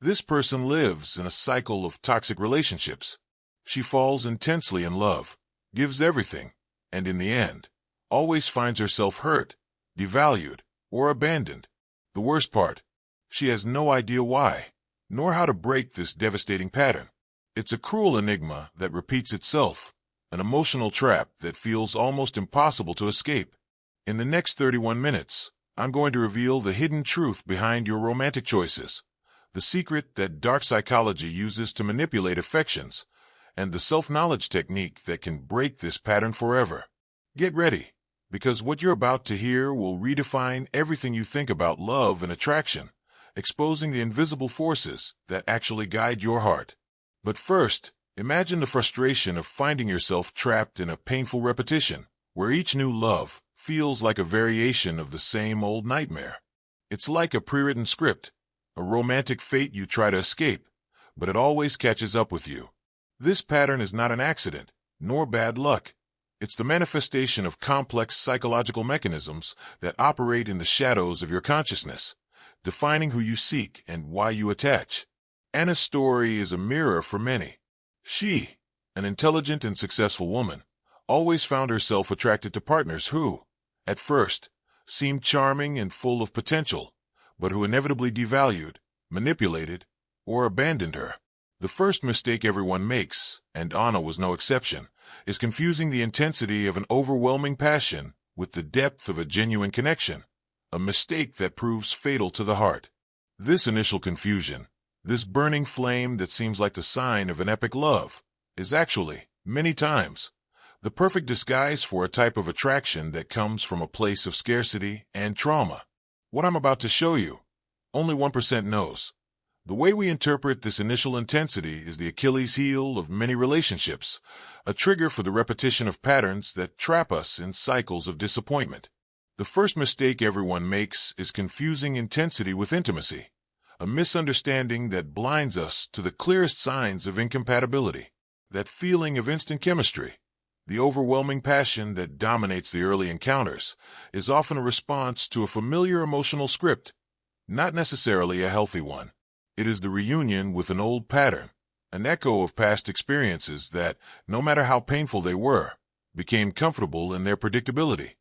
This person lives in a cycle of toxic relationships. She falls intensely in love, gives everything, and in the end, always finds herself hurt, devalued, or abandoned. The worst part, she has no idea why, nor how to break this devastating pattern. It's a cruel enigma that repeats itself, an emotional trap that feels almost impossible to escape. In the next 31 minutes, I'm going to reveal the hidden truth behind your romantic choices, the secret that dark psychology uses to manipulate affections, and the self-knowledge technique that can break this pattern forever. Get ready, because what you're about to hear will redefine everything you think about love and attraction, exposing the invisible forces that actually guide your heart. But first, imagine the frustration of finding yourself trapped in a painful repetition, where each new love feels like a variation of the same old nightmare. It's like a pre-written script, a romantic fate you try to escape, but it always catches up with you. This pattern is not an accident, nor bad luck. It's the manifestation of complex psychological mechanisms that operate in the shadows of your consciousness, defining who you seek and why you attach. Anna's story is a mirror for many. She, an intelligent and successful woman, always found herself attracted to partners who, at first, seemed charming and full of potential, but who inevitably devalued, manipulated, or abandoned her. The first mistake everyone makes, and Anna was no exception, is confusing the intensity of an overwhelming passion with the depth of a genuine connection, a mistake that proves fatal to the heart. This initial confusion, this burning flame that seems like the sign of an epic love, is actually, many times, the perfect disguise for a type of attraction that comes from a place of scarcity and trauma. What I'm about to show you, only 1% knows. The way we interpret this initial intensity is the Achilles heel of many relationships, a trigger for the repetition of patterns that trap us in cycles of disappointment. The first mistake everyone makes is confusing intensity with intimacy, a misunderstanding that blinds us to the clearest signs of incompatibility. That feeling of instant chemistry, the overwhelming passion that dominates the early encounters, is often a response to a familiar emotional script, not necessarily a healthy one. It is the reunion with an old pattern, an echo of past experiences that, no matter how painful they were, became comfortable in their predictability.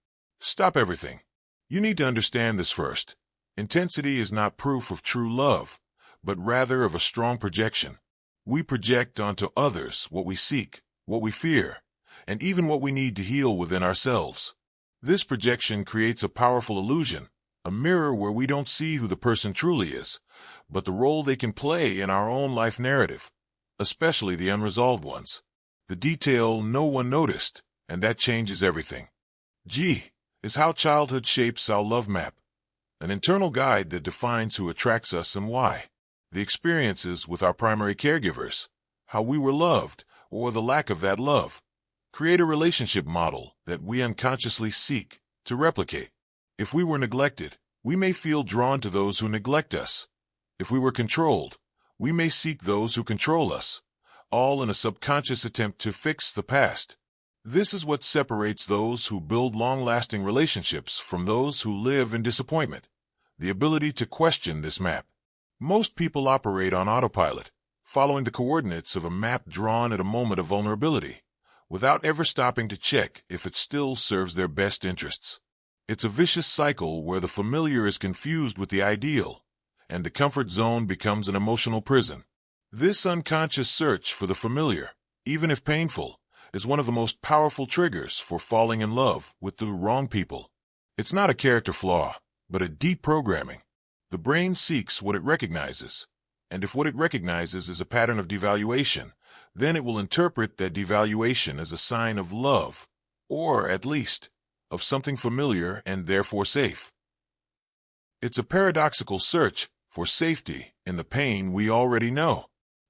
Stop everything. You need to understand this first. Intensity is not proof of true love, but rather of a strong projection. We project onto others what we seek, what we fear, and even what we need to heal within ourselves. This projection creates a powerful illusion, a mirror where we don't see who the person truly is, but the role they can play in our own life narrative, especially the unresolved ones. The detail no one noticed, and that changes everything. G is how childhood shapes our love map, an internal guide that defines who attracts us and why. The experiences with our primary caregivers, how we were loved, or the lack of that love, create a relationship model that we unconsciously seek to replicate. If we were neglected, we may feel drawn to those who neglect us. If we were controlled, we may seek those who control us, all in a subconscious attempt to fix the past. This is what separates those who build long-lasting relationships from those who live in disappointment, the ability to question this map. Most people operate on autopilot, following the coordinates of a map drawn at a moment of vulnerability, without ever stopping to check if it still serves their best interests. It's a vicious cycle where the familiar is confused with the ideal, and the comfort zone becomes an emotional prison. This unconscious search for the familiar, even if painful, is one of the most powerful triggers for falling in love with the wrong people. It's not a character flaw, but a deep programming. The brain seeks what it recognizes, and if what it recognizes is a pattern of devaluation, then it will interpret that devaluation as a sign of love, or, at least, of something familiar and therefore safe. It's a paradoxical search for safety in the pain we already know.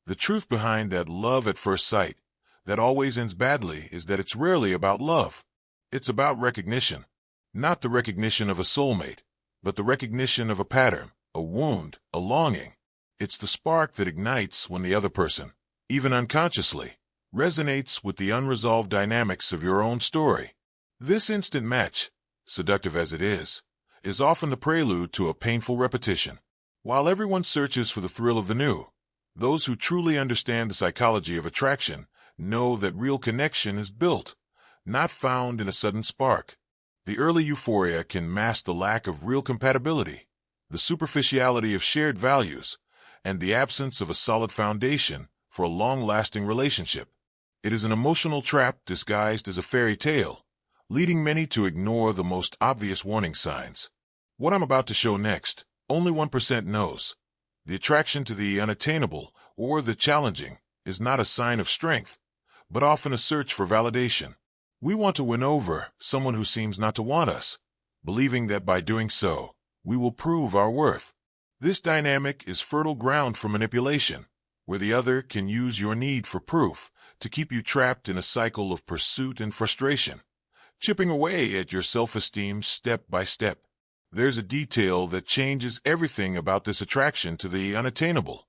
The truth behind that love at first sight, that always ends badly, is that it's rarely about love. It's about recognition. Not the recognition of a soulmate, but the recognition of a pattern, a wound, a longing. It's the spark that ignites when the other person, even unconsciously, resonates with the unresolved dynamics of your own story. This instant match, seductive as it is often the prelude to a painful repetition. While everyone searches for the thrill of the new, those who truly understand the psychology of attraction know that real connection is built, not found in a sudden spark. The early euphoria can mask the lack of real compatibility, the superficiality of shared values, and the absence of a solid foundation for a long-lasting relationship. It is an emotional trap disguised as a fairy tale, leading many to ignore the most obvious warning signs. What I'm about to show next, only 1% knows. The attraction to the unattainable or the challenging is not a sign of strength, but often a search for validation. We want to win over someone who seems not to want us, believing that by doing so, we will prove our worth. This dynamic is fertile ground for manipulation, where the other can use your need for proof to keep you trapped in a cycle of pursuit and frustration, chipping away at your self-esteem step by step. There's a detail that changes everything about this attraction to the unattainable.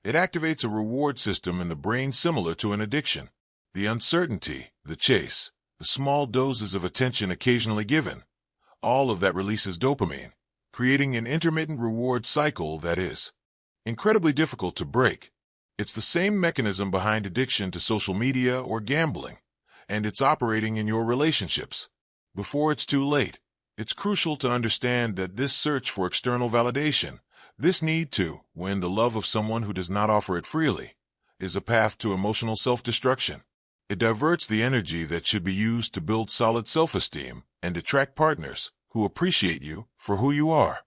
It activates a reward system in the brain similar to an addiction. The uncertainty, the chase, the small doses of attention occasionally given, all of that releases dopamine, creating an intermittent reward cycle that is incredibly difficult to break. It's the same mechanism behind addiction to social media or gambling, and it's operating in your relationships. Before it's too late, it's crucial to understand that this search for external validation, this need to win the love of someone who does not offer it freely, is a path to emotional self-destruction. It diverts the energy that should be used to build solid self-esteem and attract partners who appreciate you for who you are,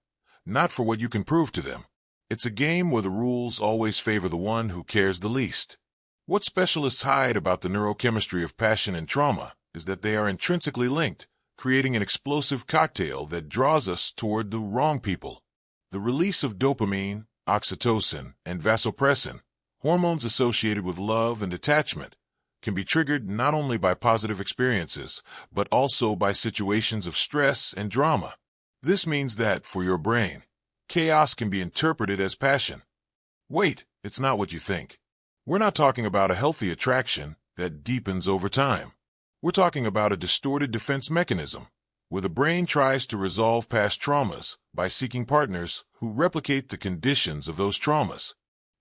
not for what you can prove to them. It's a game where the rules always favor the one who cares the least. What specialists hide about the neurochemistry of passion and trauma is that they are intrinsically linked, creating an explosive cocktail that draws us toward the wrong people. The release of dopamine, oxytocin, and vasopressin, hormones associated with love and attachment, can be triggered not only by positive experiences, but also by situations of stress and drama. This means that, for your brain, chaos can be interpreted as passion. Wait, it's not what you think. We're not talking about a healthy attraction that deepens over time. We're talking about a distorted defense mechanism, where the brain tries to resolve past traumas by seeking partners who replicate the conditions of those traumas.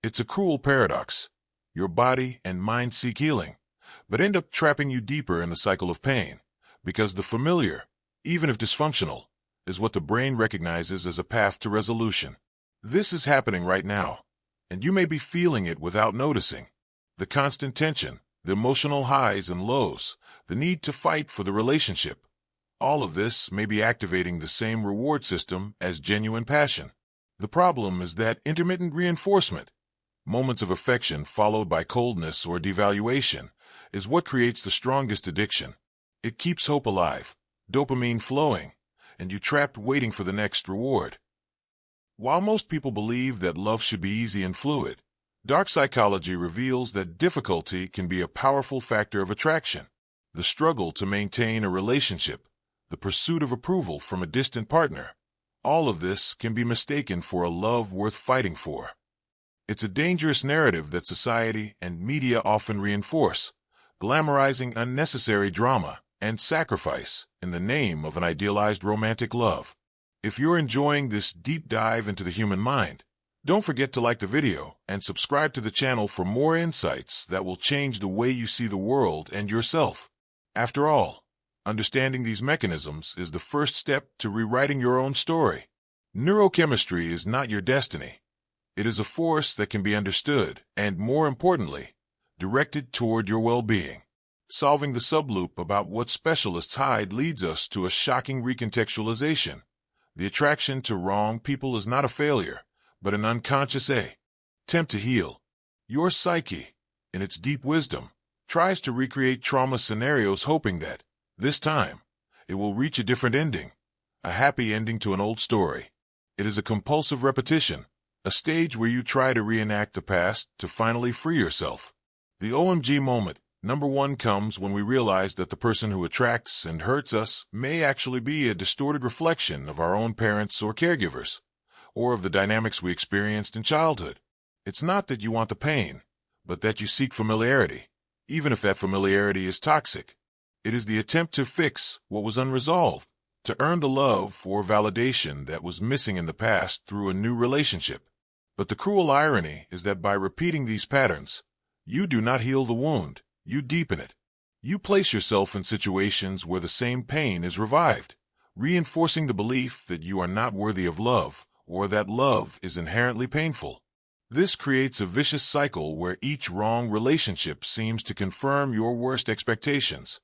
It's a cruel paradox. Your body and mind seek healing, but end up trapping you deeper in the cycle of pain, because the familiar, even if dysfunctional, is what the brain recognizes as a path to resolution. This is happening right now, and you may be feeling it without noticing. The constant tension, the emotional highs and lows, the need to fight for the relationship, all of this may be activating the same reward system as genuine passion. The problem is that intermittent reinforcement, moments of affection followed by coldness or devaluation, is what creates the strongest addiction. It keeps hope alive, dopamine flowing, and you trapped waiting for the next reward. While most people believe that love should be easy and fluid, dark psychology reveals that difficulty can be a powerful factor of attraction. The struggle to maintain a relationship, the pursuit of approval from a distant partner, all of this can be mistaken for a love worth fighting for. It's a dangerous narrative that society and media often reinforce, glamorizing unnecessary drama and sacrifice in the name of an idealized romantic love. If you're enjoying this deep dive into the human mind, don't forget to like the video and subscribe to the channel for more insights that will change the way you see the world and yourself. After all, understanding these mechanisms is the first step to rewriting your own story. Neurochemistry is not your destiny. It is a force that can be understood and, more importantly, directed toward your well-being. Solving the subloop about what specialists hide leads us to a shocking recontextualization. The attraction to wrong people is not a failure, but an unconscious attempt to heal. Your psyche, in its deep wisdom, tries to recreate trauma scenarios hoping that, this time, it will reach a different ending, a happy ending to an old story. It is a compulsive repetition, a stage where you try to reenact the past to finally free yourself. The OMG moment, number one, comes when we realize that the person who attracts and hurts us may actually be a distorted reflection of our own parents or caregivers, or of the dynamics we experienced in childhood. It's not that you want the pain, but that you seek familiarity, even if that familiarity is toxic. It is the attempt to fix what was unresolved, to earn the love or validation that was missing in the past through a new relationship. But the cruel irony is that by repeating these patterns, you do not heal the wound, you deepen it. You place yourself in situations where the same pain is revived, reinforcing the belief that you are not worthy of love or that love is inherently painful. This creates a vicious cycle where each wrong relationship seems to confirm your worst expectations,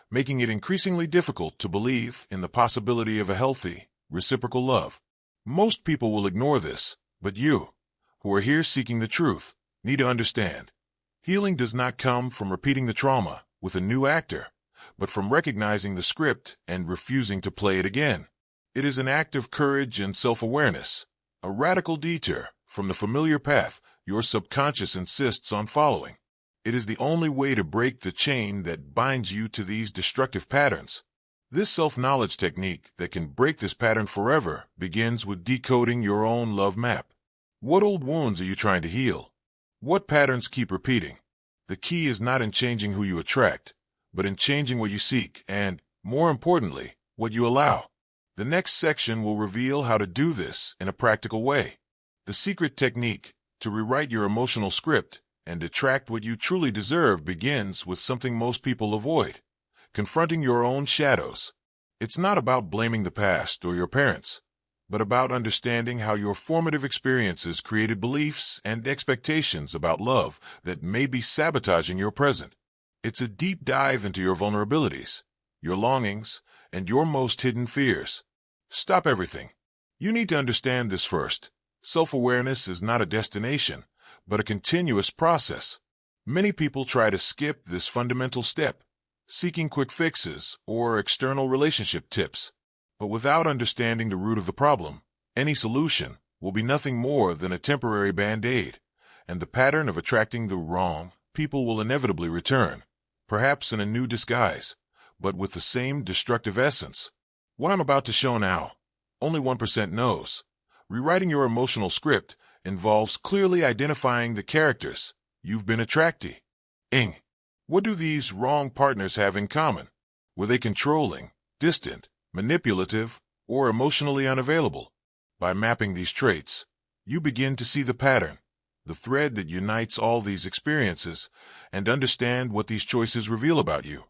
making it increasingly difficult to believe in the possibility of a healthy, reciprocal love. Most people will ignore this, but you, who are here seeking the truth, need to understand. Healing does not come from repeating the trauma with a new actor, but from recognizing the script and refusing to play it again. It is an act of courage and self-awareness, a radical detour from the familiar path your subconscious insists on following. It is the only way to break the chain that binds you to these destructive patterns. This self-knowledge technique that can break this pattern forever begins with decoding your own love map. What old wounds are you trying to heal? What patterns keep repeating? The key is not in changing who you attract, but in changing what you seek and, more importantly, what you allow. The next section will reveal how to do this in a practical way. The secret technique to rewrite your emotional script and attract what you truly deserve begins with something most people avoid: confronting your own shadows. It's not about blaming the past or your parents, but about understanding how your formative experiences created beliefs and expectations about love that may be sabotaging your present. It's a deep dive into your vulnerabilities, your longings, and your most hidden fears. Stop everything. You need to understand this first. Self-awareness is not a destination, but a continuous process. Many people try to skip this fundamental step, seeking quick fixes or external relationship tips. But without understanding the root of the problem, any solution will be nothing more than a temporary band-aid, and the pattern of attracting the wrong people will inevitably return, perhaps in a new disguise, but with the same destructive essence. What I'm about to show now, only 1% knows. Rewriting your emotional script involves clearly identifying the characters you've been attracting. What do these wrong partners have in common? Were they controlling, distant, manipulative, or emotionally unavailable? By mapping these traits, you begin to see the pattern, the thread that unites all these experiences, and understand what these choices reveal about you.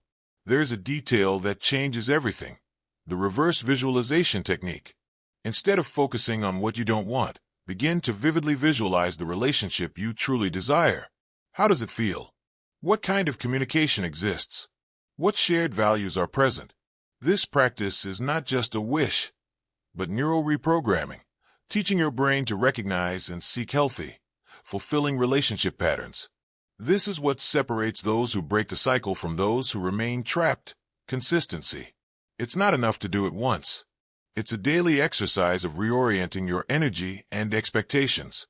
There's a detail that changes everything: the reverse visualization technique. Instead of focusing on what you don't want, begin to vividly visualize the relationship you truly desire. How does it feel? What kind of communication exists? What shared values are present? This practice is not just a wish, but neural reprogramming, teaching your brain to recognize and seek healthy, fulfilling relationship patterns. This is what separates those who break the cycle from those who remain trapped: consistency. It's not enough to do it once. It's a daily exercise of reorienting your energy and expectations.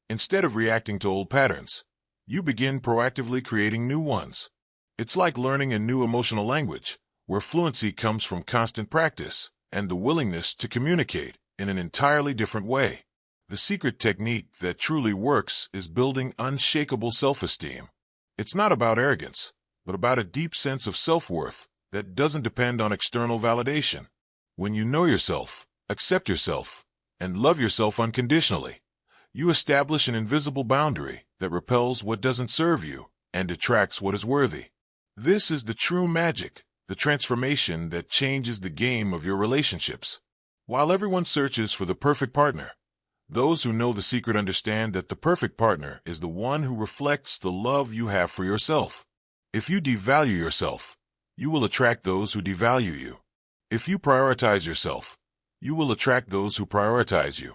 Instead of reacting to old patterns, you begin proactively creating new ones. It's like learning a new emotional language, where fluency comes from constant practice and the willingness to communicate in an entirely different way. The secret technique that truly works is building unshakable self-esteem. It's not about arrogance, but about a deep sense of self-worth that doesn't depend on external validation. When you know yourself, accept yourself, and love yourself unconditionally, you establish an invisible boundary that repels what doesn't serve you and attracts what is worthy. This is the true magic, the transformation that changes the game of your relationships. While everyone searches for the perfect partner, those who know the secret understand that the perfect partner is the one who reflects the love you have for yourself. If you devalue yourself, you will attract those who devalue you. If you prioritize yourself, you will attract those who prioritize you.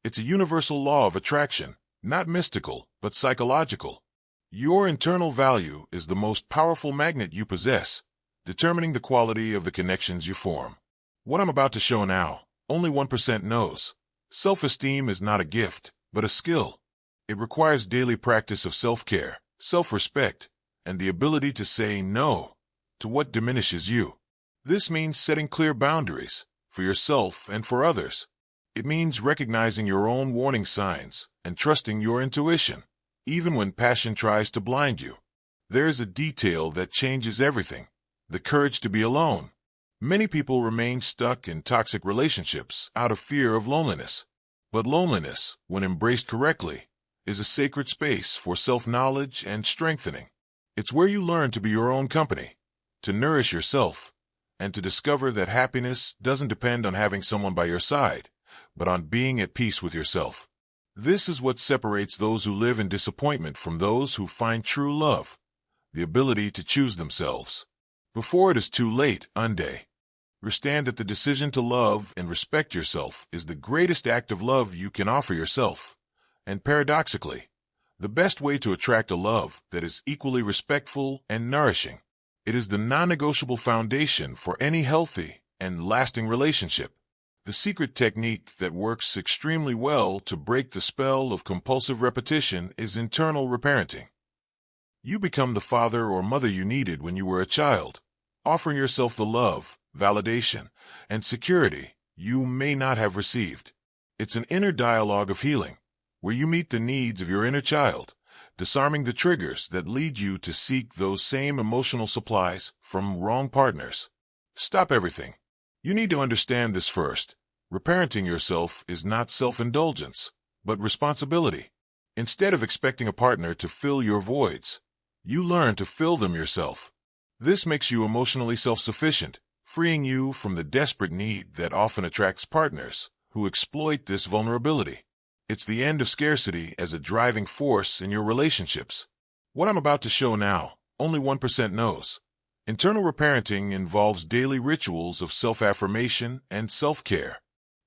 It's a universal law of attraction, not mystical, but psychological. Your internal value is the most powerful magnet you possess, determining the quality of the connections you form. What I'm about to show now, only 1% knows. Self-esteem is not a gift, but a skill. It requires daily practice of self-care, self-respect, and the ability to say no to what diminishes you. This means setting clear boundaries for yourself and for others. It means recognizing your own warning signs and trusting your intuition, even when passion tries to blind you. There's a detail that changes everything: the courage to be alone. Many people remain stuck in toxic relationships out of fear of loneliness. But loneliness, when embraced correctly, is a sacred space for self-knowledge and strengthening. It's where you learn to be your own company, to nourish yourself, and to discover that happiness doesn't depend on having someone by your side, but on being at peace with yourself. This is what separates those who live in disappointment from those who find true love, the ability to choose themselves. Before it is too late, understand that the decision to love and respect yourself is the greatest act of love you can offer yourself. And paradoxically, the best way to attract a love that is equally respectful and nourishing. It is the non-negotiable foundation for any healthy and lasting relationship. The secret technique that works extremely well to break the spell of compulsive repetition is internal reparenting. You become the father or mother you needed when you were a child, offering yourself the love, validation, and security you may not have received. It's an inner dialogue of healing, where you meet the needs of your inner child, disarming the triggers that lead you to seek those same emotional supplies from wrong partners. Stop everything. You need to understand this first. Reparenting yourself is not self-indulgence, but responsibility. Instead of expecting a partner to fill your voids, you learn to fill them yourself. This makes you emotionally self-sufficient, freeing you from the desperate need that often attracts partners who exploit this vulnerability. It's the end of scarcity as a driving force in your relationships. What I'm about to show now, only 1% knows. Internal reparenting involves daily rituals of self-affirmation and self-care.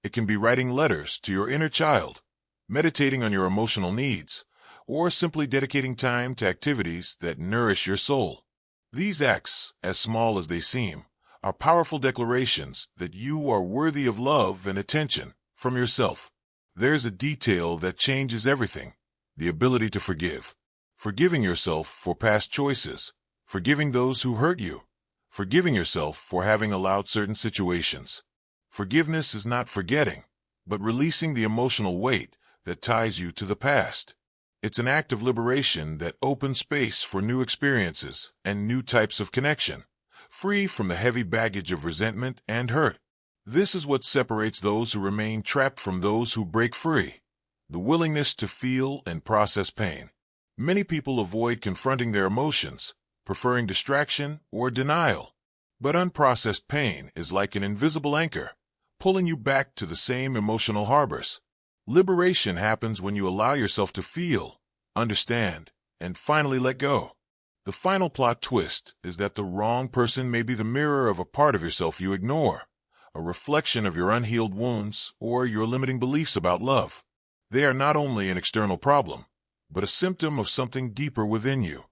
It can be writing letters to your inner child, meditating on your emotional needs, or simply dedicating time to activities that nourish your soul. These acts, as small as they seem, are powerful declarations that you are worthy of love and attention from yourself. There's a detail that changes everything: the ability to forgive. Forgiving yourself for past choices, forgiving those who hurt you, forgiving yourself for having allowed certain situations. Forgiveness is not forgetting, but releasing the emotional weight that ties you to the past. It's an act of liberation that opens space for new experiences and new types of connection, free from the heavy baggage of resentment and hurt. This is what separates those who remain trapped from those who break free: the willingness to feel and process pain. Many people avoid confronting their emotions, preferring distraction or denial. But unprocessed pain is like an invisible anchor, pulling you back to the same emotional harbors. Liberation happens when you allow yourself to feel, understand, and finally let go. The final plot twist is that the wrong person may be the mirror of a part of yourself you ignore, a reflection of your unhealed wounds or your limiting beliefs about love. They are not only an external problem, but a symptom of something deeper within you.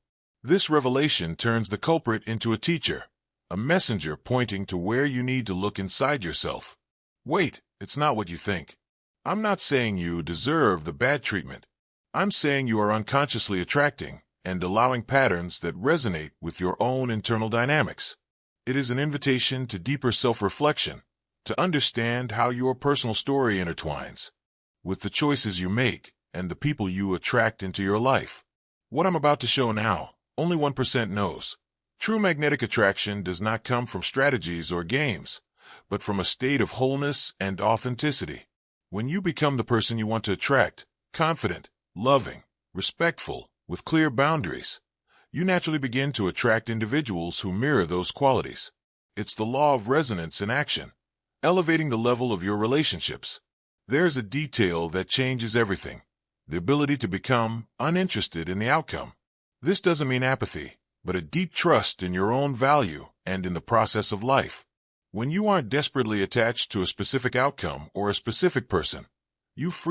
This revelation turns the culprit into a teacher, a messenger pointing to where you need to look inside yourself. Wait, it's not what you think. I'm not saying you deserve the bad treatment. I'm saying you are unconsciously attracting and allowing patterns that resonate with your own internal dynamics. It is an invitation to deeper self-reflection, to understand how your personal story intertwines with the choices you make and the people you attract into your life. What I'm about to show now, only 1% knows. True magnetic attraction does not come from strategies or games, but from a state of wholeness and authenticity. When you become the person you want to attract, confident, loving, respectful, with clear boundaries, you naturally begin to attract individuals who mirror those qualities. It's the law of resonance in action, elevating the level of your relationships. There's a detail that changes everything: the ability to become uninterested in the outcome. This doesn't mean apathy, but a deep trust in your own value and in the process of life. When you aren't desperately attached to a specific outcome or a specific person, you free